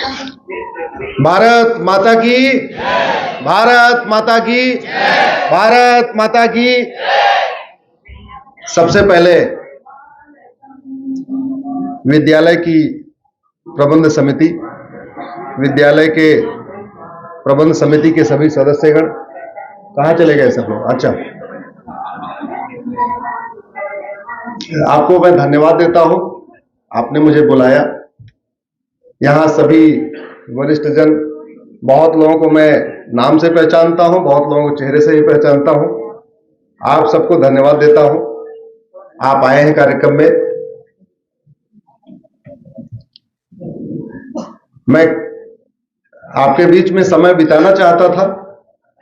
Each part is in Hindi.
भारत माता की, भारत माता की, भारत माता की। सबसे पहले विद्यालय की प्रबंध समिति, विद्यालय के प्रबंध समिति के सभी सदस्यगण, कहां चले गए सब लोग? अच्छा, आपको मैं धन्यवाद देता हूं, आपने मुझे बुलाया। यहां सभी वरिष्ठ जन, बहुत लोगों को मैं नाम से पहचानता हूं, बहुत लोगों को चेहरे से ही पहचानता हूं। आप सबको धन्यवाद देता हूं, आप आए हैं कार्यक्रम में। मैं आपके बीच में समय बिताना चाहता था,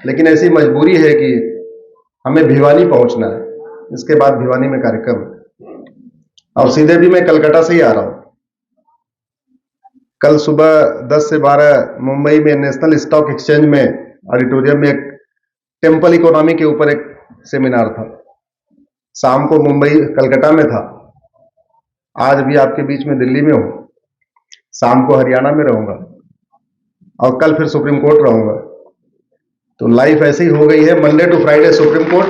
लेकिन ऐसी मजबूरी है कि हमें भिवानी पहुंचना है। इसके बाद भिवानी में कार्यक्रम है और सीधे भी मैं कलकत्ता से ही आ रहा हूं। कल सुबह 10 से 12 मुंबई में नेशनल स्टॉक एक्सचेंज में ऑडिटोरियम में एक टेम्पल इकोनॉमी के ऊपर एक सेमिनार था। शाम को मुंबई कलकत्ता में था। आज भी आपके बीच में दिल्ली में हूं, शाम को हरियाणा में रहूंगा और कल फिर सुप्रीम कोर्ट रहूंगा। तो लाइफ ऐसी हो गई है, Monday to Friday Supreme Court,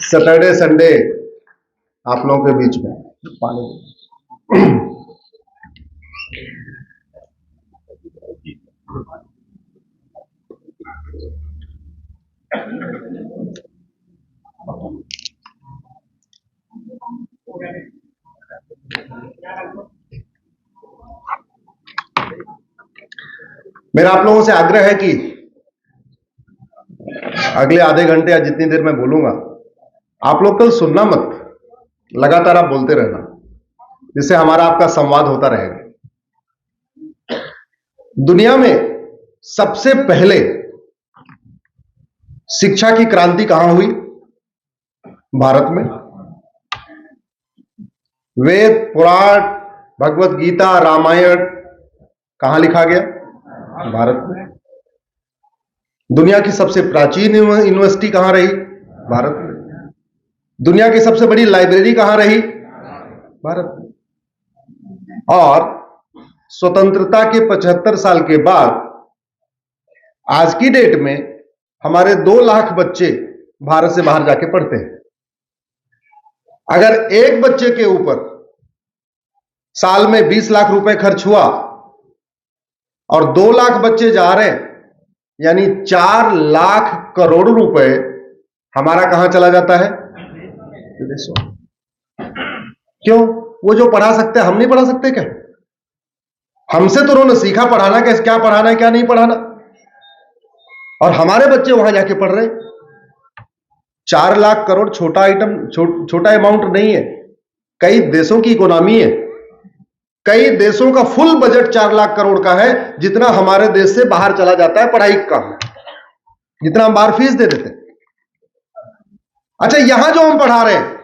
Saturday Sunday आप लोगों के बीच में पानी। मेरा आप लोगों से आग्रह है कि अगले आधे घंटे या जितनी देर मैं बोलूंगा, आप लोग कल सुनना मत, लगातार आप बोलते रहना, जिससे हमारा आपका संवाद होता रहेगा। दुनिया में सबसे पहले शिक्षा की क्रांति कहां हुई? भारत में। वेद, पुराण, भगवत गीता, रामायण कहां लिखा गया? भारत में। दुनिया की सबसे प्राचीन यूनिवर्सिटी कहां रही? भारत में। दुनिया की सबसे बड़ी लाइब्रेरी कहां रही? भारत में। और स्वतंत्रता के 75 साल के बाद आज की डेट में हमारे 2 लाख बच्चे भारत से बाहर जाके पढ़ते हैं। अगर एक बच्चे के ऊपर साल में 20 लाख रुपए खर्च हुआ और 2 लाख बच्चे जा रहे हैं, यानी 4 लाख करोड़ रुपए हमारा कहां चला जाता है? विदेशों। क्यों? वो जो पढ़ा सकते हैं हम नहीं पढ़ा सकते क्या? हमसे तो उन्होंने सीखा पढ़ाना, कैसे, क्या पढ़ाना है क्या नहीं पढ़ाना, और हमारे बच्चे वहां जाके पढ़ रहे। 4 लाख करोड़ छोटा आइटम, छोटा अमाउंट नहीं है। कई देशों की इकोनॉमी है, कई देशों का फुल बजट 4 लाख करोड़ का है, जितना हमारे देश से बाहर चला जाता है पढ़ाई का, जितना हम बाहर फीस दे देते हैं। अच्छा, यहां जो हम पढ़ा रहे हैं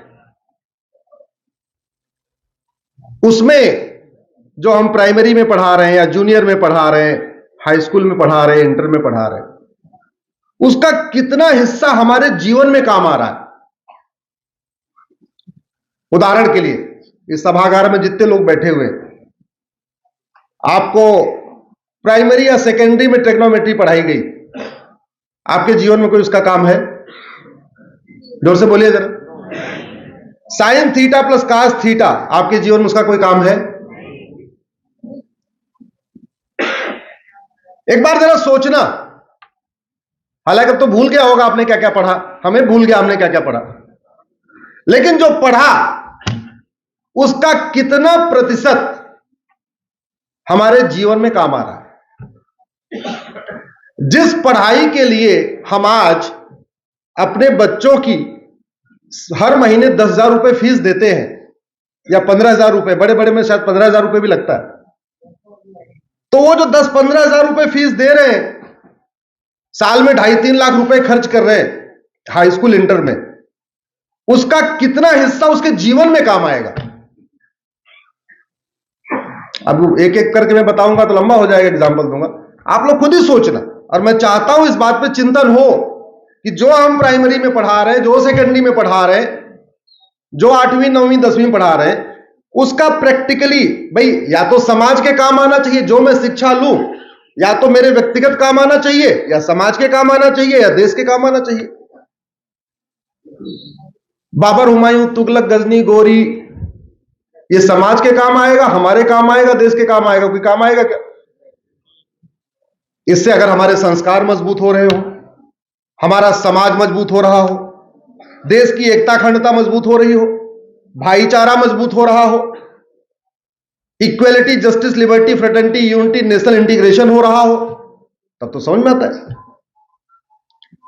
उसमें जो हम प्राइमरी में पढ़ा रहे हैं या जूनियर में पढ़ा रहे हैं, हाई स्कूल में पढ़ा रहे हैं, इंटर में पढ़ा रहे हैं, उसका कितना हिस्सा हमारे जीवन में काम आ रहा है? उदाहरण के लिए इस सभागार में जितने लोग बैठे हुए हैं, आपको प्राइमरी या सेकेंडरी में ट्रिग्नोमेट्री पढ़ाई गई, आपके जीवन में कोई उसका काम है? जोर से बोलिए जरा। Sine theta plus cos theta, आपके जीवन में उसका कोई काम है? एक बार जरा सोचना। हालांकि अब तो भूल गया होगा आपने क्या क्या पढ़ा, हमें भूल गया हमने क्या क्या पढ़ा, लेकिन जो पढ़ा उसका कितना प्रतिशत हमारे जीवन में काम आ रहा है? जिस पढ़ाई के लिए हम आज अपने बच्चों की हर महीने 10,000 रुपए फीस देते हैं या 15,000 रुपए, बड़े बड़े में शायद 15,000 रुपए भी लगता है, तो वो जो 10-15,000 रुपए फीस दे रहे हैं, साल में 2.5-3 लाख रुपए खर्च कर रहे हैं हाई स्कूल इंटर में, उसका कितना हिस्सा उसके जीवन में काम आएगा? अब एक एक करके मैं बताऊंगा तो लंबा हो जाएगा, एग्जांपल दूंगा, आप लोग खुद ही सोचना। और मैं चाहता हूं इस बात पे चिंतन हो कि जो हम प्राइमरी में पढ़ा रहे हैं, जो सेकेंडरी में पढ़ा रहे हैं, जो 8वीं 9वीं 10वीं पढ़ा रहे हैं, उसका प्रैक्टिकली भाई या तो समाज के काम आना चाहिए, जो मैं शिक्षा लूं या तो मेरे व्यक्तिगत काम आना चाहिए, या समाज के काम आना चाहिए, या देश के काम आना चाहिए। बाबर, हुमायूं, तुगलक, गजनी, गोरी, ये समाज के काम आएगा, हमारे काम आएगा, देश के काम आएगा? कोई काम आएगा क्या? इससे अगर हमारे संस्कार मजबूत हो रहे हो, हमारा समाज मजबूत हो रहा हो, देश की एकता अखंडता मजबूत हो रही हो, भाईचारा मजबूत हो रहा हो, equality, justice, liberty, fraternity, unity, national integration हो रहा हो, तब तो समझ में आता है।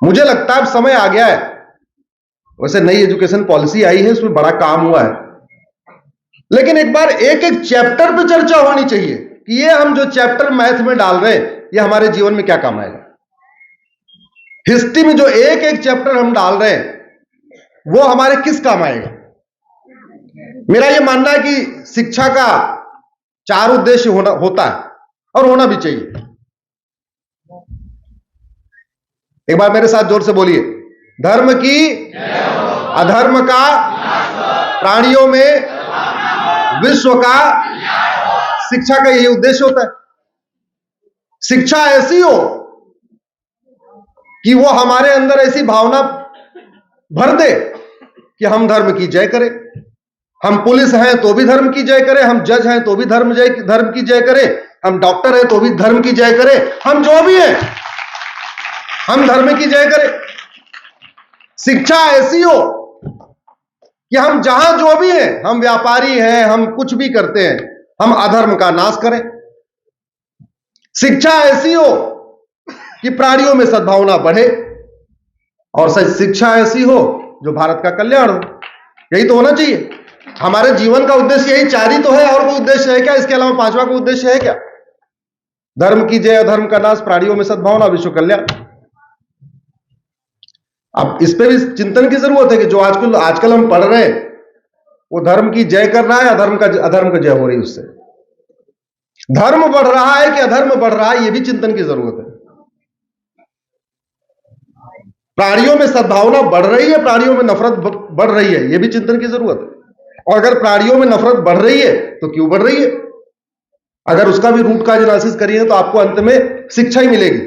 मुझे लगता है अब समय आ गया है। वैसे नई एजुकेशन पॉलिसी आई है, उसमें बड़ा काम हुआ है, लेकिन एक बार एक एक चैप्टर पे चर्चा होनी चाहिए कि ये हम जो चैप्टर मैथ में डाल रहे हैं ये हमारे जीवन में क्या काम आएगा। हिस्ट्री में जो एक एक चैप्टर हम डाल रहे हैं वो हमारे किस काम आएगा। मेरा यह मानना है कि शिक्षा का 4 उद्देश्य होता है और होना भी चाहिए। एक बार मेरे साथ जोर से बोलिए, धर्म की, अधर्म का, प्राणियों में, विश्व का। शिक्षा का यही उद्देश्य होता है। शिक्षा ऐसी हो कि वो हमारे अंदर ऐसी भावना भर दे कि हम धर्म की जय करें। हम पुलिस हैं तो भी धर्म की जय करें, हम जज हैं तो भी धर्म की जय करें, हम डॉक्टर हैं तो भी धर्म की जय करें, हम जो भी हैं हम धर्म की जय करें। शिक्षा ऐसी हो कि हम जहां जो भी हैं, हम व्यापारी हैं, हम कुछ भी करते हैं, हम अधर्म का नाश करें। शिक्षा ऐसी हो कि प्राणियों में सद्भावना बढ़े, और शिक्षा ऐसी हो जो भारत का कल्याण हो। यही तो होना चाहिए। हमारे जीवन का उद्देश्य यही 4 ही तो है, और कोई उद्देश्य है क्या? इसके अलावा 5वां कोई उद्देश्य है क्या? धर्म की जय, अधर्म का नाश, प्राणियों में सद्भावना, विश्व कल्याण। अब इस पे भी चिंतन की जरूरत है कि जो आजकल हम पढ़ रहे हैं वो धर्म की जय कर रहा है, अधर्म का जय हो रही है। उससे धर्म बढ़ रहा है कि अधर्म बढ़ रहा है, ये भी चिंतन की जरूरत है। प्राणियों में सद्भावना बढ़ रही है, प्राणियों में नफरत बढ़ रही है, ये भी चिंतन की जरूरत है। और अगर प्राणियों में नफरत बढ़ रही है तो क्यों बढ़ रही है? अगर उसका भी रूट काज एनालिसिस करिए तो आपको अंत में शिक्षा ही मिलेगी।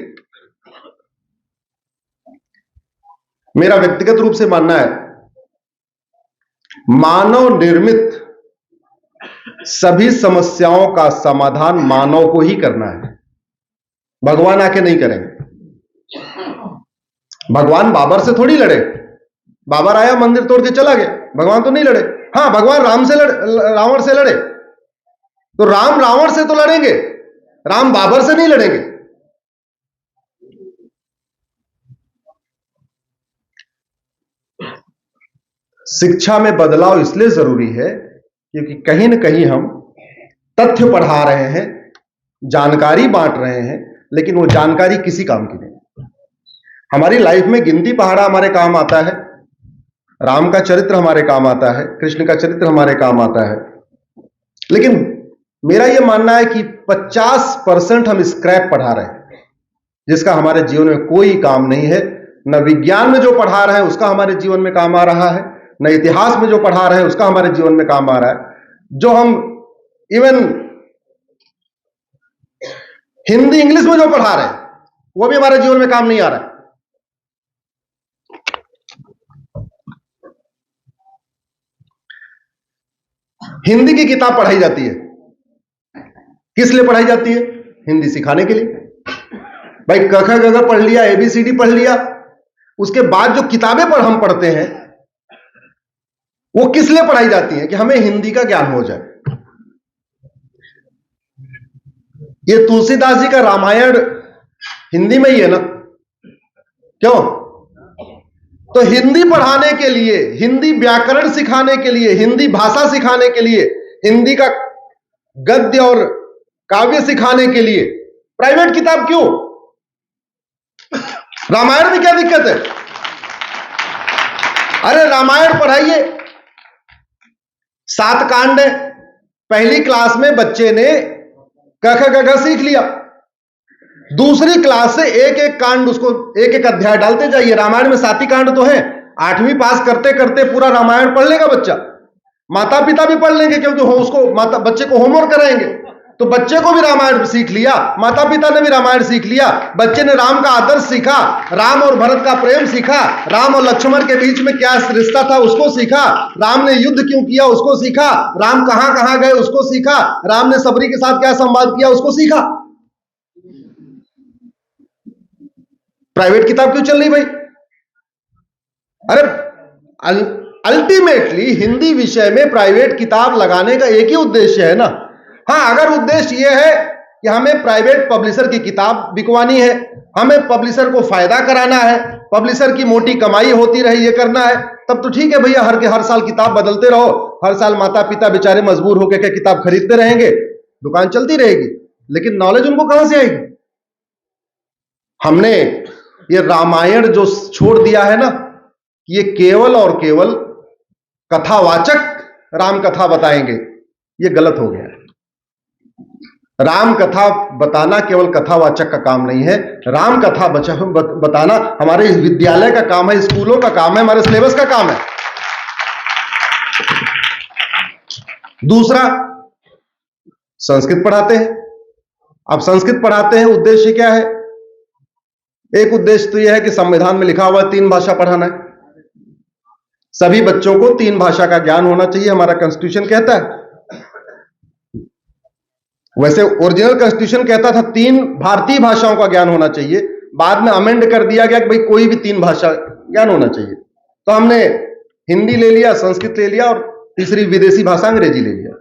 मेरा व्यक्तिगत रूप से मानना है, मानव निर्मित सभी समस्याओं का समाधान मानव को ही करना है, भगवान आके नहीं करेंगे। भगवान बाबर से थोड़ी लड़े। बाबर आया, मंदिर तोड़ के चला गया, भगवान तो नहीं लड़े। हां, भगवान रावण से लड़े, तो राम रावण से तो लड़ेंगे, राम बाबर से नहीं लड़ेंगे। शिक्षा में बदलाव इसलिए जरूरी है क्योंकि कहीं ना कहीं हम तथ्य पढ़ा रहे हैं, जानकारी बांट रहे हैं, लेकिन वो जानकारी किसी काम की नहीं। हमारी लाइफ में गिनती पहाड़ा हमारे काम आता है, राम का चरित्र हमारे काम आता है, कृष्ण का चरित्र हमारे काम आता है, लेकिन मेरा यह मानना है कि 50% हम स्क्रैप पढ़ा रहे हैं जिसका हमारे जीवन में कोई काम नहीं है। न विज्ञान में जो पढ़ा रहे हैं उसका हमारे जीवन में काम आ रहा है, न इतिहास में जो पढ़ा रहे हैं उसका हमारे जीवन में काम आ रहा है। जो हम इवन हिंदी इंग्लिश में जो पढ़ा रहे हैं वो भी हमारे जीवन में काम नहीं आ रहा है। हिंदी की किताब पढ़ाई जाती है, किस लिए पढ़ाई जाती है? हिंदी सिखाने के लिए। भाई क ख ग घ पढ़ लिया, ABCD पढ़ लिया, उसके बाद जो किताबें हम पढ़ते हैं वो किस लिए पढ़ाई जाती हैं? कि हमें हिंदी का ज्ञान हो जाए। ये तुलसीदास जी का रामायण हिंदी में ही है ना, क्यों? तो हिंदी पढ़ाने के लिए, हिंदी व्याकरण सिखाने के लिए, हिंदी भाषा सिखाने के लिए, हिंदी का गद्य और काव्य सिखाने के लिए प्राइवेट किताब क्यों? रामायण में क्या दिक्कत है? अरे रामायण पढ़ाइए, 7 कांड है, पहली क्लास में बच्चे ने क ख ग घ सीख लिया, दूसरी क्लास से एक एक कांड, उसको एक एक अध्याय डालते जाइए। रामायण में 7 ही कांड तो हैं, 8वीं पास करते करते पूरा रामायण पढ़ लेगा बच्चा। माता पिता भी पढ़ लेंगे, क्योंकि उसको बच्चे को होमवर्क कराएंगे, तो बच्चे को भी रामायण सीख लिया, माता पिता ने भी रामायण सीख लिया, बच्चे ने राम का आदर्श सीखा, राम और भरत का प्रेम सीखा, राम और लक्ष्मण के बीच में क्या रिश्ता था उसको सीखा, राम ने युद्ध क्यों किया उसको सीखा, राम कहां कहां गए उसको सीखा, राम ने सबरी के साथ क्या संवाद किया उसको सीखा। प्राइवेट किताब क्यों चल रही भाई? अरे अल्टीमेटली हिंदी विषय में प्राइवेट किताब लगाने का एक ही उद्देश्य है ना। हाँ, अगर उद्देश्य यह है कि हमें प्राइवेट पब्लिशर की किताब बिकवानी है, हमें पब्लिशर को फायदा कराना है, पब्लिशर की मोटी कमाई होती रहे, ये करना है, तब तो ठीक है भैया, हर साल किताब बदलते रहो, हर साल माता पिता बेचारे मजबूर होकर के किताब खरीदते रहेंगे, दुकान चलती रहेगी, लेकिन नॉलेज उनको कहां से आएगी? हमने ये रामायण जो छोड़ दिया है ना, ये केवल और केवल कथावाचक राम कथा बताएंगे, ये गलत हो गया है। राम कथा बताना केवल कथावाचक का काम नहीं है, राम कथा बताना हमारे इस विद्यालय का काम है, स्कूलों का काम है, हमारे सिलेबस का काम है। दूसरा, संस्कृत पढ़ाते हैं। अब संस्कृत पढ़ाते हैं, उद्देश्य क्या है? एक उद्देश्य तो यह है कि संविधान में लिखा हुआ 3 भाषा पढ़ाना है, सभी बच्चों को 3 भाषा का ज्ञान होना चाहिए, हमारा कॉन्स्टिट्यूशन कहता है। वैसे ओरिजिनल कॉन्स्टिट्यूशन कहता था 3 भारतीय भाषाओं का ज्ञान होना चाहिए, बाद में अमेंड कर दिया गया कि भाई कोई भी 3 भाषा ज्ञान होना चाहिए। तो हमने हिंदी ले लिया, संस्कृत ले लिया और तीसरी विदेशी भाषा अंग्रेजी ले लिया।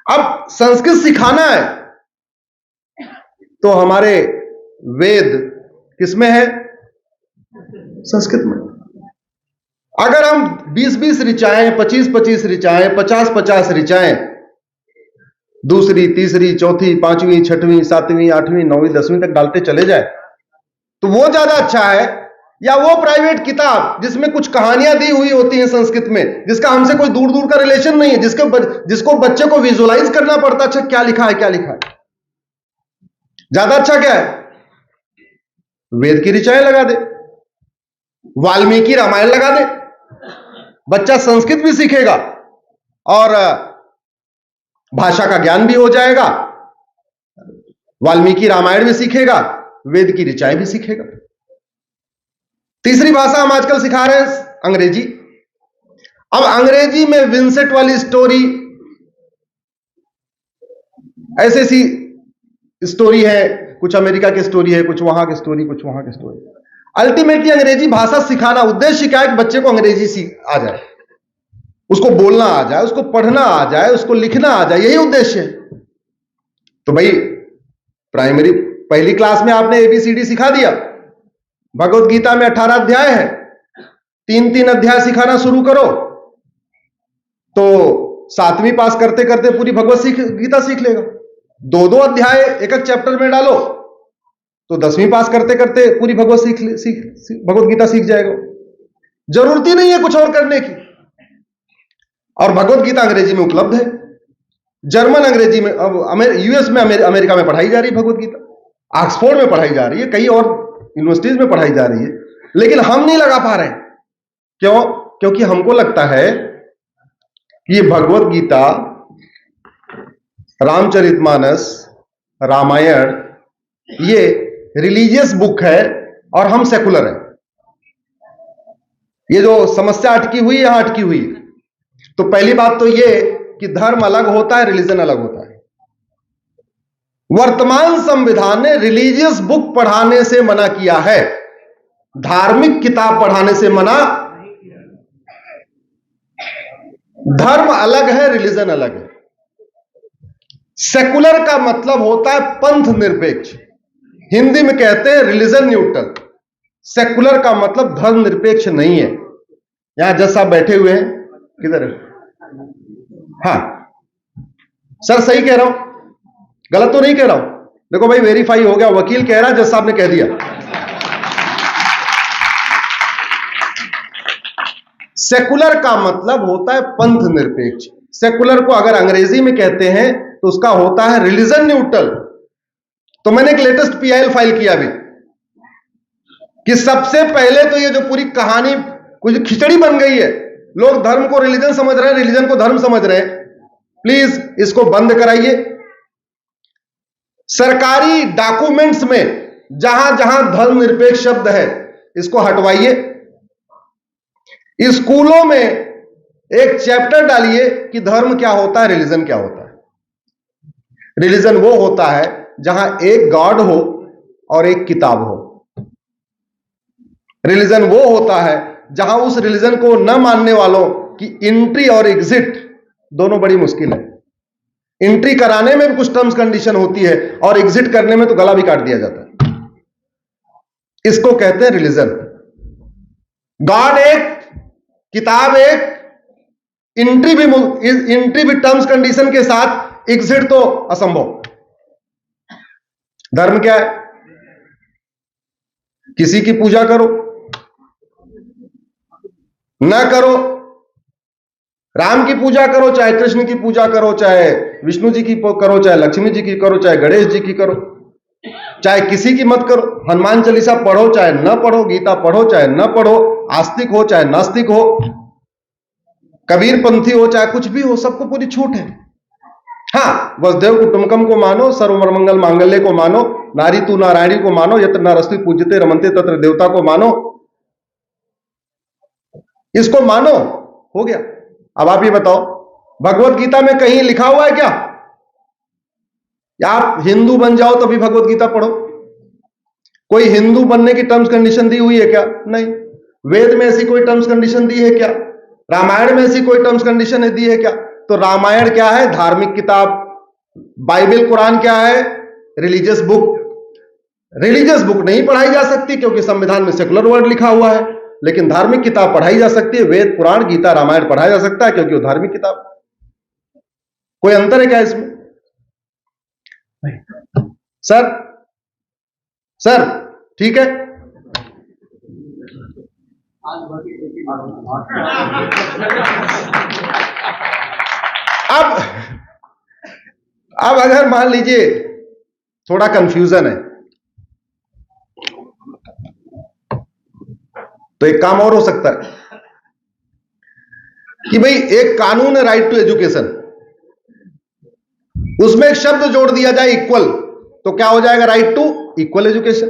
अब संस्कृत सिखाना है तो हमारे वेद किसमें है? संस्कृत में। अगर हम 20-20 ऋचाएं, 25-25 ऋचाएं, 50-50 ऋचाएं दूसरी, तीसरी, चौथी, 5वीं, 6वीं, 7वीं, 8वीं, 9वीं, 10वीं तक डालते चले जाए तो वो ज्यादा अच्छा है, या वो प्राइवेट किताब जिसमें कुछ कहानियां दी हुई होती हैं संस्कृत में, जिसका हमसे कोई दूर दूर का रिलेशन नहीं है, जिसको बच्चे को विजुअलाइज करना पड़ता, अच्छा क्या लिखा है, क्या लिखा है, ज्यादा अच्छा क्या है? वेद की ऋचाएं लगा दे, वाल्मीकि रामायण लगा दे, बच्चा संस्कृत भी सीखेगा और भाषा का ज्ञान भी हो जाएगा, वाल्मीकि रामायण भी सीखेगा, वेद की ऋचाएं भी सीखेगा। तीसरी भाषा हम आजकल सिखा रहे हैं अंग्रेजी। अब अंग्रेजी में विंसेंट वाली स्टोरी, ऐसी सी स्टोरी है, कुछ अमेरिका की स्टोरी है, कुछ वहां की स्टोरी, कुछ वहां की स्टोरी। अल्टीमेटली अंग्रेजी भाषा सिखाना, उद्देश्य क्या है कि बच्चे को अंग्रेजी आ जाए, उसको बोलना आ जाए, उसको पढ़ना आ जाए, उसको लिखना आ जाए, यही उद्देश्य है। तो भाई प्राइमरी पहली क्लास में आपने ABCD सिखा दिया, भगवत गीता में 18 अध्याय है, 3-3 अध्याय सिखाना शुरू करो तो 7वीं पास करते करते पूरी भगवत गीता सीख लेगा। 2-2 अध्याय एक चैप्टर में डालो तो 10वीं पास करते करते पूरी भगवत गीता सीख जाएगा। जरूरत ही नहीं है कुछ और करने की। और भगवत गीता अंग्रेजी में उपलब्ध है, जर्मन अंग्रेजी में, अब US में, अमेरिका में पढ़ाई जा रही है भगवत गीता, ऑक्सफोर्ड में पढ़ाई जा रही है, कई और यूनिवर्सिटीज में पढ़ाई जा रही है, लेकिन हम नहीं लगा पा रहे हैं। क्यों? क्योंकि हमको लगता है कि ये भगवत गीता, रामचरितमानस, रामायण ये रिलीजियस बुक है और हम सेकुलर हैं। ये जो समस्या अटकी हुई, यहां अटकी हुई। तो पहली बात तो ये कि धर्म अलग होता है, रिलीजन अलग होता है। वर्तमान संविधान ने रिलीजियस बुक पढ़ाने से मना किया है, धार्मिक किताब पढ़ाने से मना। धर्म अलग है, रिलीजन अलग है। सेकुलर का मतलब होता है पंथ निरपेक्ष, हिंदी में कहते हैं रिलीजन न्यूट्रल। सेकुलर का मतलब धर्म निरपेक्ष नहीं है। यहां जज साहब बैठे हुए हैं, किधर है? हाँ सर, सही कह रहा हूं, गलत तो नहीं कह रहा हूं? देखो भाई, वेरीफाई हो गया, वकील कह रहा है, जज साहब ने कह दिया। सेकुलर का मतलब होता है पंथ निरपेक्ष। सेकुलर को अगर अंग्रेजी में कहते हैं तो उसका होता है रिलीजन न्यूट्रल। तो मैंने एक लेटेस्ट PIL फाइल किया अभी कि सबसे पहले तो ये जो पूरी कहानी कुछ खिचड़ी बन गई है, लोग धर्म को रिलीजन समझ रहे हैं, रिलीजन को धर्म समझ रहे हैं। प्लीज इसको बंद कराइए। सरकारी डॉक्यूमेंट्स में जहां जहां धर्मनिरपेक्ष शब्द है इसको हटवाइए। स्कूलों में एक चैप्टर डालिए कि धर्म क्या होता है, रिलीजन क्या होता है। रिलीजन वो होता है जहां एक गॉड हो और एक किताब हो। रिलीजन वो होता है जहां उस रिलीजन को न मानने वालों की एंट्री और एग्जिट दोनों बड़ी मुश्किल है। एंट्री कराने में भी कुछ टर्म्स कंडीशन होती है और एग्जिट करने में तो गला भी काट दिया जाता है। इसको कहते हैं रिलीजन। गॉड एक, किताब एक, एंट्री भी टर्म्स कंडीशन के साथ, एग्जिट तो असंभव। धर्म क्या है? किसी की पूजा करो ना करो, राम की पूजा करो, चाहे कृष्ण की पूजा करो, चाहे विष्णु जी की करो, चाहे लक्ष्मी जी की करो, चाहे गणेश जी की करो, चाहे किसी की मत करो। हनुमान चालीसा पढ़ो चाहे न पढ़ो, गीता पढ़ो चाहे न पढ़ो, आस्तिक हो चाहे नास्तिक हो, कबीर पंथी हो चाहे कुछ भी हो, सबको पूरी छूट है। हाँ, वसुदेव कुटुंबकम को मानो, सर्वमंगल मांगल्य को मानो, नारी तू नारायणी को मानो, यत्र नरस्ति पूज्यते रमन्ते तत्र देवता को मानो, इसको मानो, हो गया। अब आप ये बताओ, भगवत गीता में कहीं लिखा हुआ है क्या या आप हिंदू बन जाओ तभी भगवत गीता पढ़ो? कोई हिंदू बनने की टर्म्स कंडीशन दी हुई है क्या? नहीं। वेद में ऐसी कोई टर्म्स कंडीशन दी है क्या? रामायण में ऐसी कोई टर्म्स कंडीशन दी है क्या? तो रामायण क्या है? धार्मिक किताब। बाइबल कुरान क्या है? Religious book. रिलीजियस बुक नहीं पढ़ाई जा सकती क्योंकि संविधान में सेकुलर वर्ड लिखा हुआ है, लेकिन धार्मिक किताब पढ़ाई जा सकती है। वेद, पुराण, गीता, रामायण पढ़ाया जा सकता है क्योंकि वो धार्मिक किताब। कोई अंतर है क्या इसमें? नहीं। सर ठीक है। अब अगर मान लीजिए थोड़ा कंफ्यूजन है तो एक काम और हो सकता है कि भाई एक कानून है राइट टू एजुकेशन, उसमें एक शब्द जोड़ दिया जाए इक्वल, तो क्या हो जाएगा? Right to equal education.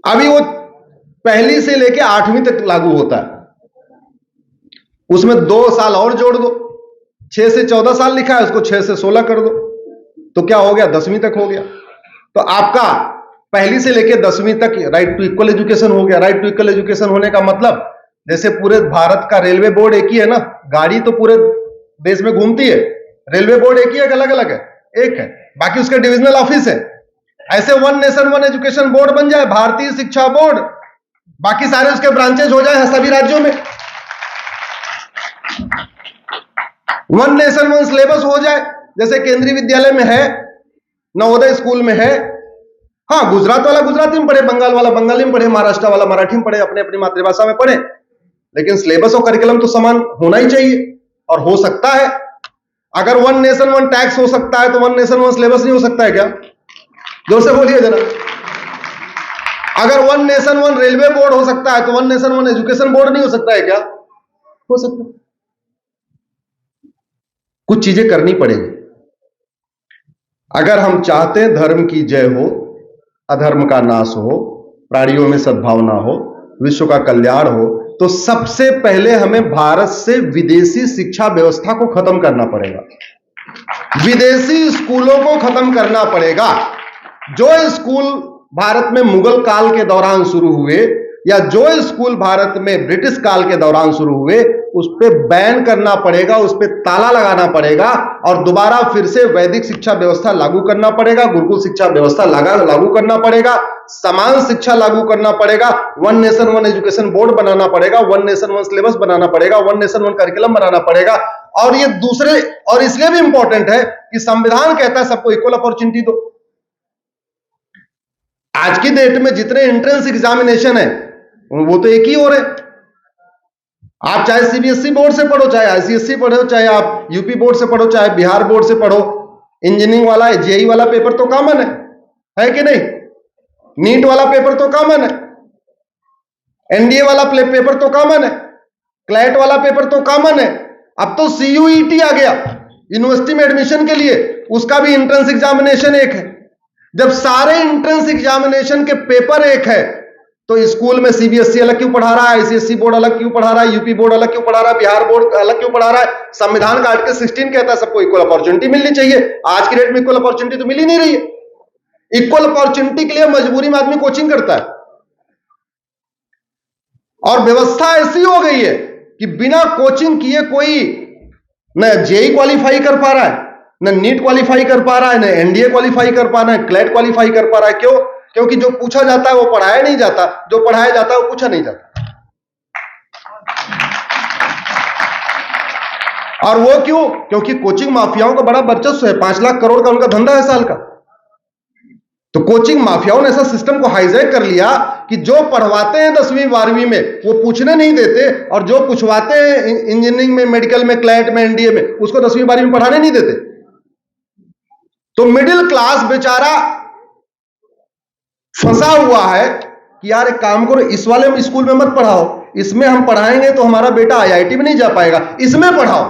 अभी वो पहली से लेके 8वीं तक लागू होता है, उसमें 2 साल और जोड़ दो। 6 से 14 साल लिखा है, उसको 6 से 16 कर दो, तो क्या हो गया? 10वीं तक हो गया। तो आपका पहली से लेके 10वीं तक राइट टू इक्वल एजुकेशन हो गया। राइट टू इक्वल एजुकेशन होने का मतलब, जैसे पूरे भारत का रेलवे बोर्ड एक ही है ना, गाड़ी तो पूरे देश में घूमती है, रेलवे बोर्ड एक ही है, अलग अलग है? एक है, बाकी उसके डिविजनल ऑफिस है। ऐसे one nation one education board बन जाए, भारतीय शिक्षा बोर्ड, बाकी सारे उसके ब्रांचेज हो जाए सभी राज्यों में। वन नेशन वन सिलेबस हो जाए, जैसे केंद्रीय विद्यालय में है, नवोदय स्कूल में है। हाँ, गुजरात वाला गुजराती में पढ़े, बंगाल वाला बंगाली में पढ़े, महाराष्ट्र वाला मराठी में पढ़े, अपने अपनी मातृभाषा में पढ़े, लेकिन सिलेबस और करिकुलम तो समान होना ही चाहिए। और हो सकता है, अगर वन नेशन वन टैक्स हो सकता है तो वन नेशन वन सिलेबस नहीं हो सकता है क्या? जोर से बोलिए जरा। अगर one nation one railway board हो सकता है तो one nation one education board नहीं हो सकता है क्या? हो सकता है। कुछ चीजें करनी पड़ेगी अगर हम चाहते हैं धर्म की जय हो, अधर्म का नाश हो, प्राणियों में सद्भावना हो, विश्व का कल्याण हो। तो सबसे पहले हमें भारत से विदेशी शिक्षा व्यवस्था को खत्म करना पड़ेगा, विदेशी स्कूलों को खत्म करना पड़ेगा। जो स्कूल भारत में मुगल काल के दौरान शुरू हुए या जो स्कूल भारत में ब्रिटिश काल के दौरान शुरू हुए, उस पर बैन करना पड़ेगा, उस पर ताला लगाना पड़ेगा और दोबारा फिर से वैदिक शिक्षा व्यवस्था लागू करना पड़ेगा, गुरुकुल शिक्षा व्यवस्था लागू करना पड़ेगा, समान शिक्षा लागू करना पड़ेगा, one nation one education board बनाना पड़ेगा, वन नेशन वन सिलेबस बनाना पड़ेगा, वन नेशन वन करिकुलम बनाना पड़ेगा। और ये दूसरे और इसलिए भी इंपॉर्टेंट है कि संविधान कहता है सबको इक्वल अपॉर्चुनिटी दो। आज की डेट में जितने एंट्रेंस एग्जामिनेशन है वो तो एक ही हो रहे। आप चाहे सीबीएसई बोर्ड से पढ़ो, चाहे आईसीएसई पढ़ो, चाहे आप यूपी बोर्ड से पढ़ो, चाहे बिहार बोर्ड से पढ़ो, इंजीनियरिंग वाला जेईई वाला पेपर तो कॉमन है कि नहीं? नीट वाला पेपर तो कॉमन है। एनडीए वाला पेपर तो कॉमन है, क्लैट वाला पेपर तो कॉमन है। अब तो सीयूईटी आ गया यूनिवर्सिटी में एडमिशन के लिए, उसका भी एंट्रेंस एग्जामिनेशन एक है। जब सारे एंट्रेंस एग्जामिनेशन के पेपर एक है तो स्कूल में सीबीएसई अलग क्यों पढ़ा रहा है, आईसीएसई बोर्ड अलग क्यों पढ़ा रहा है, यूपी बोर्ड अलग क्यों पढ़ा रहा है, बिहार बोर्ड अलग क्यों पढ़ा रहा है? संविधान का आर्टिकल 16 कहता है सबको इक्वल अपॉर्चुनिटी मिलनी चाहिए। आज की डेट में इक्वल अपॉर्चुनिटी तो मिल ही नहीं रही है। इक्वल अपॉर्चुनिटी के लिए मजबूरी में आदमी कोचिंग करता है, और व्यवस्था ऐसी हो गई है कि बिना कोचिंग किए कोई न जेई क्वालिफाई कर पा रहा है, न नीट क्वालिफाई कर पा रहा है, न एनडीए क्वालिफाई कर पा रहा है, क्लैट क्वालिफाई कर पा रहा है। क्यों? क्योंकि जो पूछा जाता है वो पढ़ाया नहीं जाता, जो पढ़ाया जाता है वो पूछा नहीं जाता। और वो क्यों? क्योंकि कोचिंग माफियाओं का बड़ा वर्चस्व है, 5 लाख करोड़ का उनका धंधा है साल का। तो कोचिंग माफियाओं ने ऐसा सिस्टम को हाईजैक कर लिया कि जो पढ़वाते हैं 10वीं 12वीं में वो पूछने नहीं देते, और जो पूछवाते हैं इंजीनियरिंग में, मेडिकल में, क्लैट में, एनडीए में, उसको 10वीं 12वीं में पढ़ाने नहीं देते। तो मिडिल क्लास बेचारा फंसा हुआ है कि यार एक काम करो, इस वाले स्कूल में मत पढ़ाओ, इसमें हम पढ़ाएंगे तो हमारा बेटा आईआईटी में नहीं जा पाएगा, इसमें पढ़ाओ।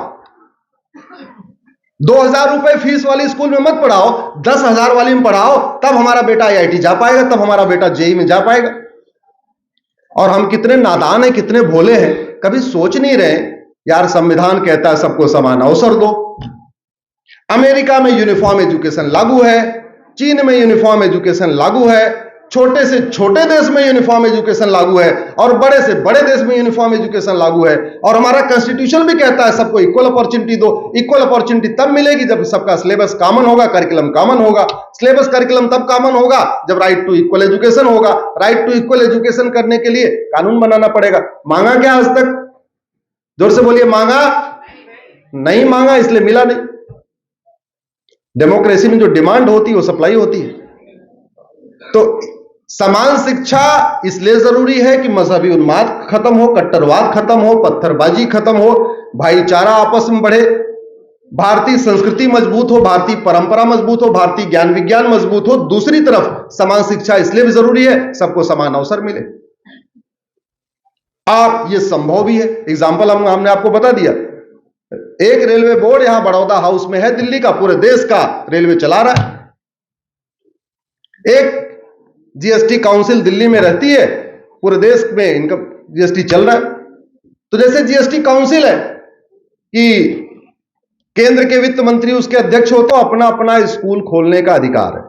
2000 रुपए फीस वाली स्कूल में मत पढ़ाओ, 10,000 वाली में पढ़ाओ, तब हमारा बेटा आईआईटी जा पाएगा, तब हमारा बेटा जेई में जा पाएगा। और हम कितने नादान हैं, कितने भोले हैं, कभी सोच नहीं रहे यार संविधान कहता है सबको समान अवसर दो। अमेरिका में यूनिफॉर्म एजुकेशन लागू है, चीन में यूनिफॉर्म एजुकेशन लागू है, छोटे से छोटे देश में यूनिफॉर्म एजुकेशन लागू है, और बड़े से बड़े देश में यूनिफॉर्म एजुकेशन लागू है। और हमारा कॉन्स्टिट्यूशन भी कहता है सबको इक्वल अपॉर्चुनिटी दो। इक्वल अपॉर्चुनिटी तब मिलेगी जब सबका सिलेबस कॉमन होगा, करिकुलम कॉमन होगा। सिलेबस करिकुलम तब कॉमन होगा जब राइट टू इक्वल एजुकेशन होगा। राइट टू इक्वल एजुकेशन करने के लिए कानून बनाना पड़ेगा। मांगा क्या आज तक? जोर से बोलिए, मांगा नहीं? मांगा इसलिए मिला नहीं। डेमोक्रेसी में जो डिमांड होती है वो सप्लाई होती है। तो समान शिक्षा इसलिए जरूरी है कि मजहबी उन्माद खत्म हो, कट्टरवाद खत्म हो, पत्थरबाजी खत्म हो, भाईचारा आपस में बढ़े, भारतीय संस्कृति मजबूत हो, भारतीय परंपरा मजबूत हो, भारतीय ज्ञान विज्ञान मजबूत हो। दूसरी तरफ समान शिक्षा इसलिए भी जरूरी है सबको समान अवसर मिले, और यह संभव भी है। एग्जाम्पल हमने आपको बता दिया। एक रेलवे बोर्ड यहां बड़ौदा हाउस में है, दिल्ली का, पूरे देश का रेलवे चला रहा है। एक जीएसटी काउंसिल दिल्ली में रहती है, पूरे देश में इनका जीएसटी चल रहा है। तो जैसे जीएसटी काउंसिल है कि केंद्र के वित्त मंत्री उसके अध्यक्ष हो, तो अपना अपना स्कूल खोलने का अधिकार है।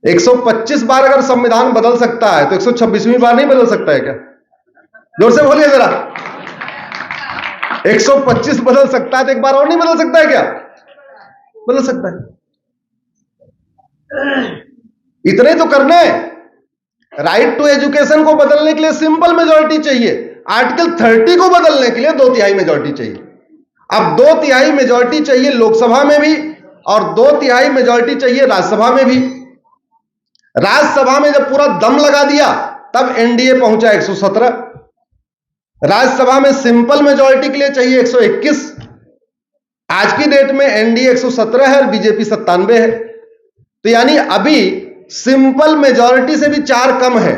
125 बार अगर संविधान बदल सकता है तो 126वीं बार नहीं बदल सकता है क्या? जोर से बोलिए जरा। 125 बदल सकता है तो एक बार और नहीं बदल सकता है क्या? बदल सकता है। इतने तो करने। राइट टू एजुकेशन को बदलने के लिए सिंपल मेजॉरिटी चाहिए। आर्टिकल 30 को बदलने के लिए 2/3 मेजॉरिटी चाहिए। अब 2/3 मेजॉरिटी चाहिए लोकसभा में भी, और 2/3 मेजॉरिटी चाहिए राज्यसभा में भी। राज्यसभा में जब पूरा दम लगा दिया तब एनडीए पहुंचा 117। राज्यसभा में सिंपल मेजॉरिटी के लिए चाहिए 121। आज की डेट में एनडीए 117 है और बीजेपी 97 है। तो यानी अभी सिंपल मेजॉरिटी से भी 4 कम है।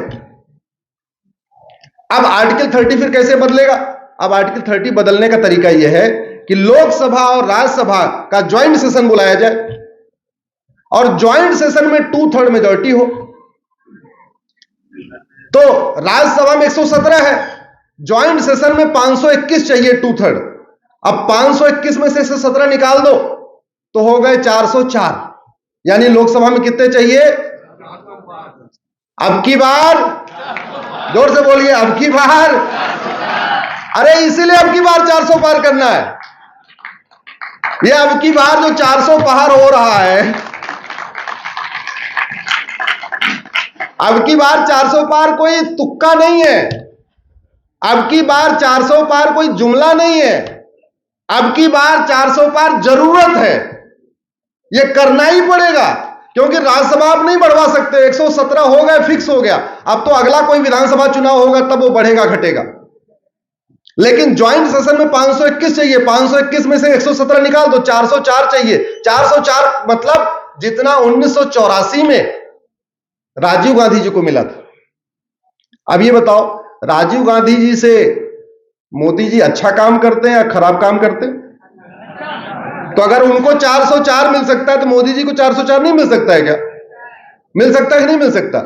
अब आर्टिकल 30 फिर कैसे बदलेगा? अब आर्टिकल 30 बदलने का तरीका यह है कि लोकसभा और राज्यसभा का ज्वाइंट सेशन बुलाया जाए, और ज्वाइंट सेशन में 2/3 मेजॉरिटी हो। तो राज्यसभा में 117 है, ज्वाइंट सेशन में 521 चाहिए, 2/3। अब 521 में से 117 निकाल दो तो हो गए 404। यानी लोकसभा में कितने चाहिए? अब की बार, जोर से बोलिए, अब की बार। अरे इसीलिए अब की बार 400 पार करना है। ये अब की बार जो 400 पार हो रहा है, अब की बार 400 पार कोई तुक्का नहीं है। अब की बार 400 पार कोई जुमला नहीं है। अब की बार 400 पार जरूरत है। यह करना ही पड़ेगा, क्योंकि राज्यसभा आप नहीं बढ़वा सकते। 117 हो गए, फिक्स हो गया। अब तो अगला कोई विधानसभा चुनाव होगा तब वो बढ़ेगा घटेगा। लेकिन ज्वाइंट सेशन में 521 चाहिए, 521 में से 117 निकाल दो, 404 चाहिए। 404 मतलब जितना 1984 में राजीव गांधी जी को मिला था। अब ये बताओ, राजीव गांधी जी से मोदी जी अच्छा काम करते हैं या खराब काम करते हैं? तो अगर उनको 404 मिल सकता है तो मोदी जी को 404 नहीं मिल सकता है क्या? मिल सकता है कि नहीं मिल सकता?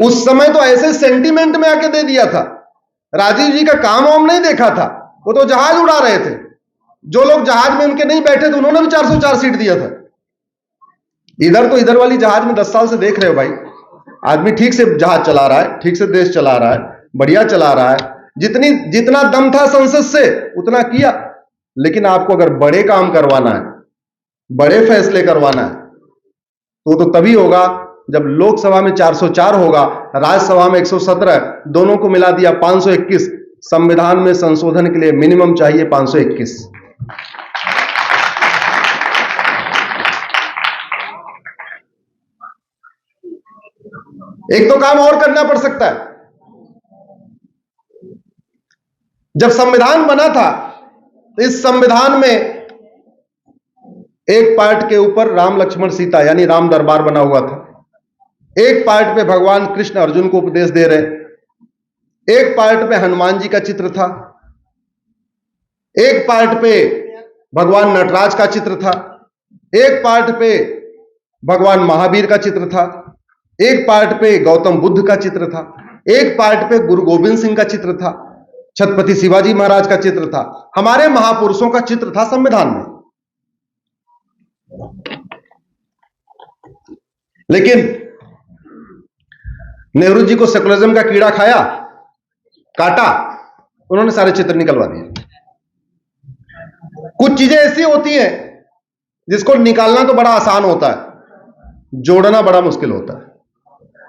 उस समय तो ऐसे सेंटीमेंट में आके दे दिया था। राजीव जी का काम वाम नहीं देखा था, वो तो जहाज उड़ा रहे थे। जो लोग जहाज में उनके नहीं बैठे थे उन्होंने भी 404 सीट दिया था। इधर तो इधर वाली जहाज में 10 साल से देख रहे हो भाई, आदमी ठीक से जहाज चला रहा है, ठीक से देश चला रहा है, बढ़िया चला रहा है, जितना दम था संसद से उतना किया। लेकिन आपको अगर बड़े काम करवाना है, बड़े फैसले करवाना है, तो तभी होगा जब लोकसभा में 404 होगा, राज्यसभा में 117, दोनों को मिला दिया 521। संविधान में संशोधन के लिए मिनिमम चाहिए 521। एक तो काम और करना पड़ सकता है। जब संविधान बना था तो इस संविधान में एक पार्ट के ऊपर राम लक्ष्मण सीता यानी राम दरबार बना हुआ था, एक पार्ट पे भगवान कृष्ण अर्जुन को उपदेश दे रहे, एक पार्ट पे हनुमान जी का चित्र था, एक पार्ट पे भगवान नटराज का चित्र था, एक पार्ट पे भगवान महावीर का चित्र था, एक पार्ट पे गौतम बुद्ध का चित्र था, एक पार्ट पे गुरु गोविंद सिंह का चित्र था, छत्रपति शिवाजी महाराज का चित्र था, हमारे महापुरुषों का चित्र था संविधान में। लेकिन नेहरू जी को सेकुलरिज्म का कीड़ा खाया, काटा, उन्होंने सारे चित्र निकलवा दिए। कुछ चीजें ऐसी होती हैं जिसको निकालना तो बड़ा आसान होता है, जोड़ना बड़ा मुश्किल होता है,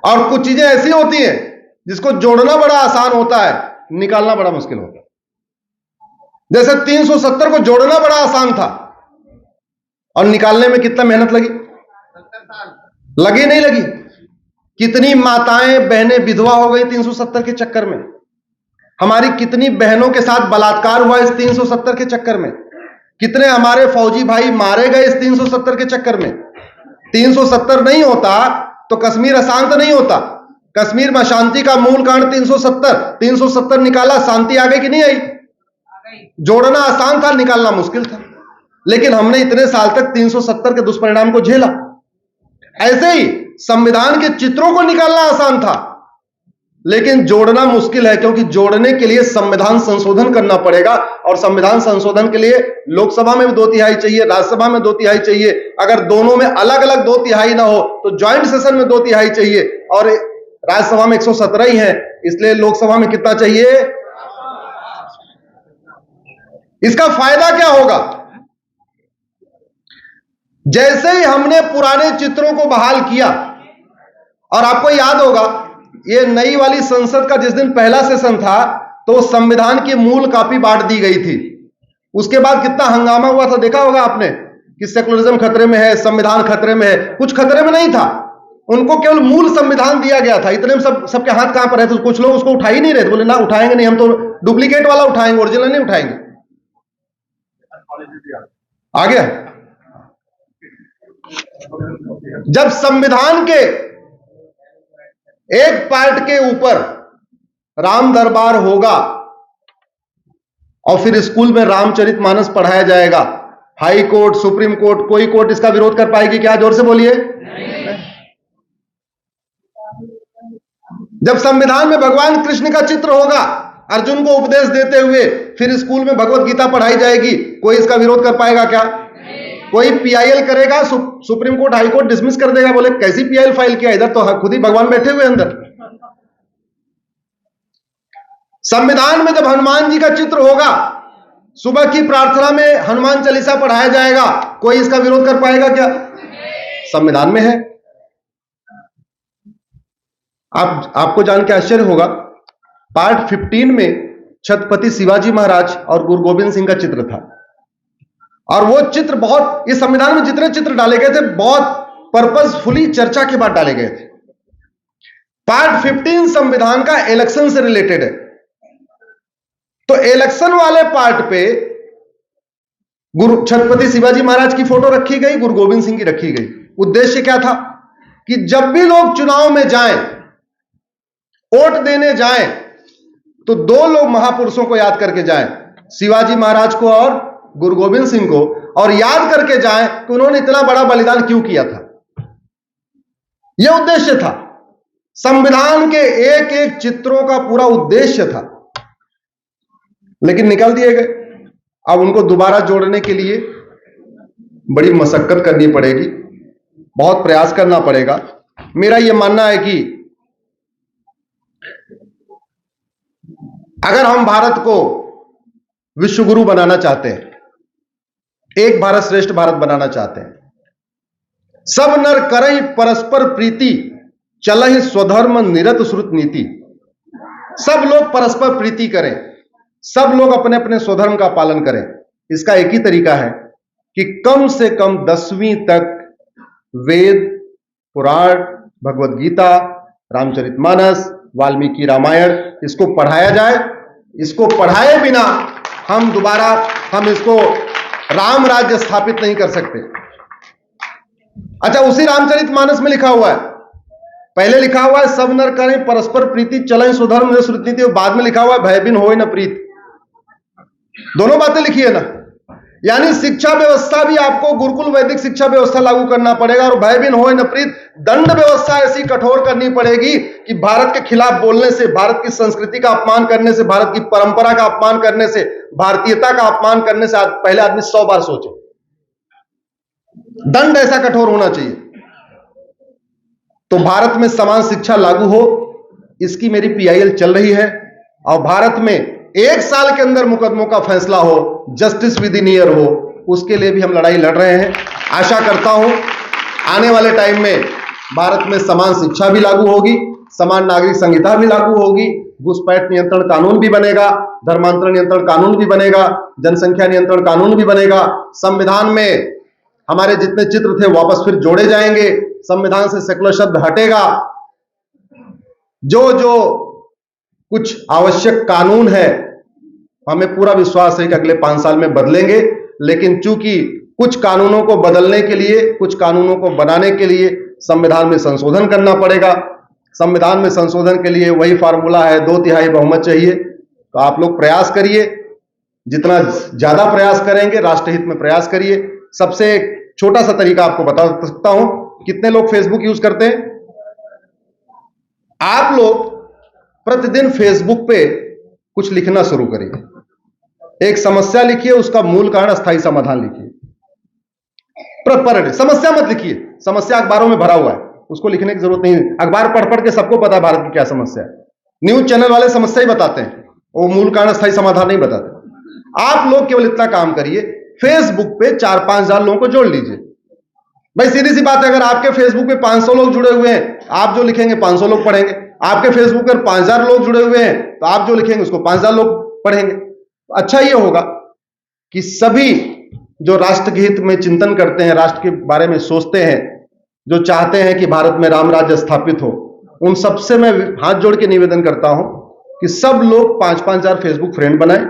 और कुछ चीजें ऐसी होती हैं जिसको जोड़ना बड़ा आसान होता है, निकालना बड़ा मुश्किल होता है। जैसे 370 को जोड़ना बड़ा आसान था और निकालने में कितना मेहनत लगी? लगी नहीं लगी? कितनी माताएं बहनें विधवा हो गई 370 के चक्कर में? हमारी कितनी बहनों के साथ बलात्कार हुआ इस 370 के चक्कर में? कितने हमारे फौजी भाई मारे गए इस 370 के चक्कर में? 370 नहीं होता तो कश्मीर अशांत नहीं होता। कश्मीर में शांति का मूल कारण 370 निकाला, शांति आ गई कि नहीं आई? जोड़ना आसान था, निकालना मुश्किल था। लेकिन हमने इतने साल तक 370 के दुष्परिणाम को झेला। ऐसे ही संविधान के चित्रों को निकालना आसान था, लेकिन जोड़ना मुश्किल है, क्योंकि जोड़ने के लिए संविधान संशोधन करना पड़ेगा, और संविधान संशोधन के लिए लोकसभा में भी 2/3 चाहिए, राज्यसभा में 2/3 चाहिए। अगर दोनों में अलग अलग 2/3 ना हो तो ज्वाइंट सेशन में 2/3 चाहिए, और राज्यसभा में 117 ही है, इसलिए लोकसभा में कितना चाहिए? इसका फायदा क्या होगा? जैसे ही हमने पुराने चित्रों को बहाल किया, और आपको याद होगा ये नई वाली संसद का जिस दिन पहला सेशन था तो संविधान की मूल कॉपी बांट दी गई थी। उसके बाद कितना हंगामा हुआ था, देखा होगा आपने कि सेकुलरिज्म खतरे में है, संविधान खतरे में है। कुछ खतरे में नहीं था, उनको केवल मूल संविधान दिया गया था। इतने में सबके हाथ कहां पर है, तो कुछ लोग उसको उठा ही नहीं रहे थे, बोले ना उठाएंगे नहीं, हम तो डुप्लीकेट वाला उठाएंगे, ओरिजिनल नहीं उठाएंगे। आ गया? जब संविधान के एक पार्ट के ऊपर राम दरबार होगा और फिर स्कूल में रामचरितमानस पढ़ाया जाएगा, हाई कोर्ट, सुप्रीम कोर्ट, कोई कोर्ट इसका विरोध कर पाएगी क्या? जोर से बोलिए। जब संविधान में भगवान कृष्ण का चित्र होगा अर्जुन को उपदेश देते हुए, फिर स्कूल में भगवत गीता पढ़ाई जाएगी, कोई इसका विरोध कर पाएगा क्या? कोई पीआईएल करेगा, supreme court high court dismiss कर देगा, बोले कैसी पीआईएल फाइल किया, इधर तो खुद ही भगवान बैठे हुए अंदर। संविधान में जब हनुमान जी का चित्र होगा, सुबह की प्रार्थना में हनुमान चालीसा पढ़ाया जाएगा, कोई इसका विरोध कर पाएगा क्या? संविधान में है। आपको जान के आश्चर्य होगा, पार्ट 15 में छत्रपति शिवाजी महाराज और गुरु गोविंद सिंह का चित्र था, और वो चित्र बहुत, इस संविधान में जितने चित्र डाले गए थे बहुत पर्पसफुली चर्चा के बाद डाले गए थे। पार्ट 15 संविधान का इलेक्शन से रिलेटेड है, तो इलेक्शन वाले पार्ट पे गुरु छत्रपति शिवाजी महाराज की फोटो रखी गई, गुरु गोविंद सिंह की रखी गई। उद्देश्य क्या था कि जब भी लोग चुनाव में जाएं वोट देने जाएं तो दो लोग महापुरुषों को याद करके जाएं, शिवाजी महाराज को और गुरु गोविंद सिंह को, और याद करके जाएं कि उन्होंने इतना बड़ा बलिदान क्यों किया था। यह उद्देश्य था, संविधान के एक एक चित्रों का पूरा उद्देश्य था, लेकिन निकाल दिए गए। अब उनको दोबारा जोड़ने के लिए बड़ी मशक्कत करनी पड़ेगी, बहुत प्रयास करना पड़ेगा। मेरा यह मानना है कि अगर हम भारत को विश्वगुरु बनाना चाहते हैं, एक भारत श्रेष्ठ भारत बनाना चाहते हैं, सब नर करई परस्पर प्रीति, चलहि स्वधर्म निरत श्रुत नीति। सब लोग परस्पर प्रीति करें, सब लोग अपने अपने स्वधर्म का पालन करें। इसका एक ही तरीका है कि कम से कम 10वीं तक वेद, पुराण, भगवत गीता, रामचरितमानस, वाल्मीकि रामायण इसको पढ़ाया जाए। इसको पढ़ाए बिना हम इसको राम राज्य स्थापित नहीं कर सकते। अच्छा, उसी रामचरितमानस में लिखा हुआ है, पहले लिखा हुआ है सब नर करें परस्पर प्रीति, चलें स्वधर्म श्रुत नीति, और बाद में लिखा हुआ है भय बिन होय न प्रीत। दोनों बातें लिखी है ना। यानी शिक्षा व्यवस्था भी आपको गुरुकुल वैदिक शिक्षा व्यवस्था लागू करना पड़ेगा, और भय बिन होय न प्रीत दंड व्यवस्था ऐसी कठोर करनी पड़ेगी कि भारत के खिलाफ बोलने से, भारत की संस्कृति का अपमान करने से, भारत की परंपरा का अपमान करने से, भारतीयता का अपमान करने से पहले आदमी 100 बार सोचे। दंड ऐसा कठोर होना चाहिए। तो भारत में समान शिक्षा लागू हो, इसकी मेरी पीआईएल चल रही है, और भारत में 1 साल के अंदर मुकदमों का फैसला हो, जस्टिस विद इन ईयर हो, उसके लिए भी हम लड़ाई लड़ रहे हैं। आशा करता हूं आने वाले टाइम में भारत में समान शिक्षा भी लागू होगी, समान नागरिक संहिता भी लागू होगी, घुसपैठ नियंत्रण कानून भी बनेगा, धर्मांतरण नियंत्रण कानून भी बनेगा, जनसंख्या नियंत्रण कानून भी बनेगा। संविधान में हमारे जितने चित्र थे वापस फिर जोड़े जाएंगे, संविधान से सेकुलर शब्द हटेगा। जो जो कुछ आवश्यक कानून है, हमें पूरा विश्वास है कि अगले 5 साल में बदलेंगे, लेकिन चूंकि कुछ कानूनों को बदलने के लिए, कुछ कानूनों को बनाने के लिए संविधान में संशोधन करना पड़ेगा। संविधान में संशोधन के लिए वही फार्मूला है, 2/3 बहुमत चाहिए। तो आप लोग प्रयास करिए, जितना ज्यादा प्रयास करेंगे, राष्ट्रहित में प्रयास करिए। सबसे छोटा सा तरीका आपको बता सकता हूं। कितने लोग फेसबुक यूज करते हैं? आप लोग प्रतिदिन फेसबुक पे कुछ लिखना शुरू करिए। एक समस्या लिखिए, उसका मूल कारण, अस्थायी समाधान लिखिए। पर डे समस्या मत लिखिए, समस्या अखबारों में भरा हुआ है, उसको लिखने की जरूरत नहीं है। अखबार पढ़ पढ़ के सबको पता है भारत की क्या समस्या है। न्यूज चैनल वाले समस्या ही बताते हैं, वो मूल कारण अस्थायी समाधान नहीं बताते। आप लोग केवल इतना काम करिए, फेसबुक पे 4-5 हजार लोगों को जोड़ लीजिए। भाई सीधी सी बात है, अगर आपके फेसबुक पे 500 लोग जुड़े हुए हैं, आप जो लिखेंगे 500 लोग पढ़ेंगे। आपके फेसबुक पर 5000 लोग जुड़े हुए हैं, तो आप जो लिखेंगे उसको 5000 लोग पढ़ेंगे। अच्छा ये होगा कि सभी जो राष्ट्र के हित में चिंतन करते हैं, राष्ट्र के बारे में सोचते हैं, जो चाहते हैं कि भारत में राम राज्य स्थापित हो, उन सबसे मैं हाथ जोड़ के निवेदन करता हूं कि सब लोग 5-5 हजार फेसबुक फ्रेंड बनाएं।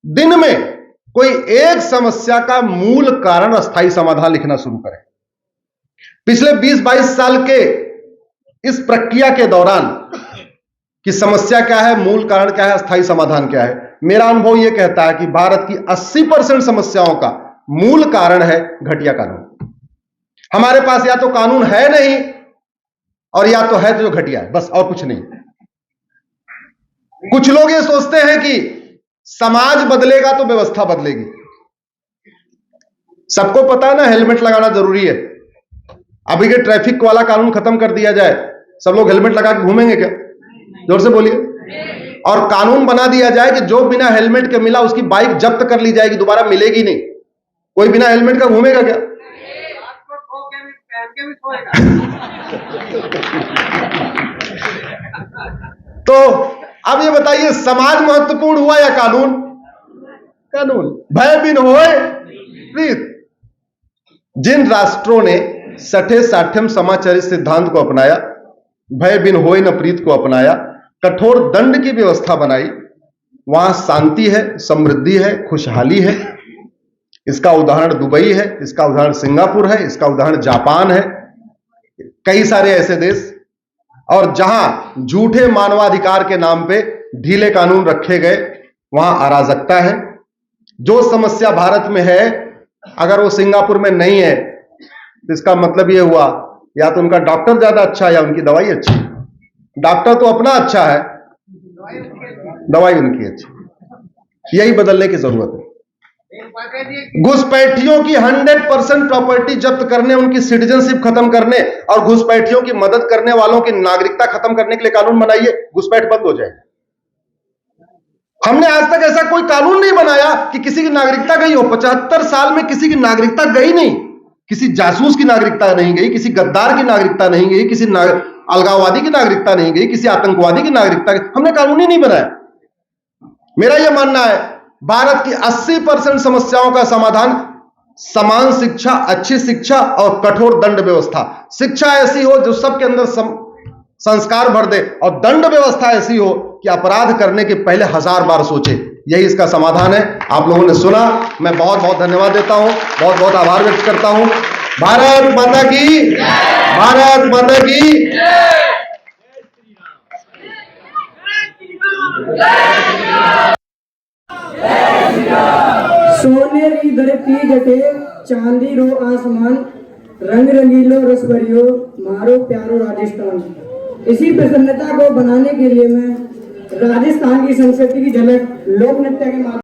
दिन में कोई एक समस्या का मूल कारण, अस्थायी समाधान लिखना शुरू करें। पिछले 20-22 साल के इस प्रक्रिया के दौरान कि समस्या क्या है, मूल कारण क्या है, अस्थायी समाधान क्या है, मेरा अनुभव यह कहता है कि भारत की 80% समस्याओं का मूल कारण है घटिया कानून। हमारे पास या तो कानून है नहीं, और या तो है तो जो घटिया है, बस और कुछ नहीं। कुछ लोग ये सोचते हैं कि समाज बदलेगा तो व्यवस्था बदलेगी। सबको पता है ना, हेलमेट लगाना जरूरी है। अभी के ट्रैफिक वाला कानून खत्म कर दिया जाए, सब लोग हेलमेट लगा के घूमेंगे क्या? जोर से बोलिए। और कानून बना दिया जाए कि जो बिना हेलमेट के मिला उसकी बाइक जब्त कर ली जाएगी, दोबारा मिलेगी नहीं। कोई बिना हेलमेट का घूमेगा क्या? तो अब ये बताइए, समाज महत्वपूर्ण हुआ या कानून? कानून। भय बिन होए प्रीत। जिन राष्ट्रों ने सठे साठ्यम समाचरित सिद्धांत को अपनाया, भय बिन होए न प्रीत को अपनाया, कठोर दंड की व्यवस्था बनाई, वहां शांति है, समृद्धि है, खुशहाली है। इसका उदाहरण दुबई है, इसका उदाहरण सिंगापुर है, इसका उदाहरण जापान है, कई सारे ऐसे देश। और जहां झूठे मानवाधिकार के नाम पे ढीले कानून रखे गए, वहां अराजकता है। जो समस्या भारत में है, अगर वो सिंगापुर में नहीं है, तो इसका मतलब ये हुआ या तो उनका डॉक्टर ज्यादा अच्छा है या उनकी दवाई अच्छी है। डॉक्टर तो अपना अच्छा है, दवाई उनकी अच्छी। यही बदलने की जरूरत है। घुसपैठियों की 100% प्रॉपर्टी जब्त करने, उनकी सिटीजनशिप खत्म करने और घुसपैठियों की मदद करने वालों की नागरिकता खत्म करने के लिए कानून बनाइए, घुसपैठ बंद हो जाए। हमने आज तक ऐसा कोई कानून नहीं बनाया कि किसी की नागरिकता गई हो। 75 साल में किसी की नागरिकता गई नहीं, किसी जासूस की नागरिकता नहीं गई, किसी गद्दार की नागरिकता नहीं गई, किसी अलगाववादी की नागरिकता नहीं गई, किसी आतंकवादी की नागरिकता गई। हमने कानून ही नहीं बनाया। मेरा यह मानना है, भारत की 80% समस्याओं का समाधान समान शिक्षा, अच्छी शिक्षा और कठोर दंड व्यवस्था। शिक्षा ऐसी हो जो सबके अंदर संस्कार भर दे, और दंड व्यवस्था ऐसी हो कि अपराध करने के पहले 1000 बार सोचे। यही इसका समाधान है। आप लोगों ने सुना, मैं बहुत बहुत धन्यवाद देता हूं, बहुत बहुत आभार व्यक्त करता हूं। भारत माता की, भारत माता की। सोनेरी धरती जटे चांदी रो आसमान, रंग रंगीलो रस भरियो मारो प्यारो राजस्थान। इसी प्रसन्नता को बनाने के लिए मैं राजस्थान की संस्कृति की झलक लोक नृत्य के माध्यम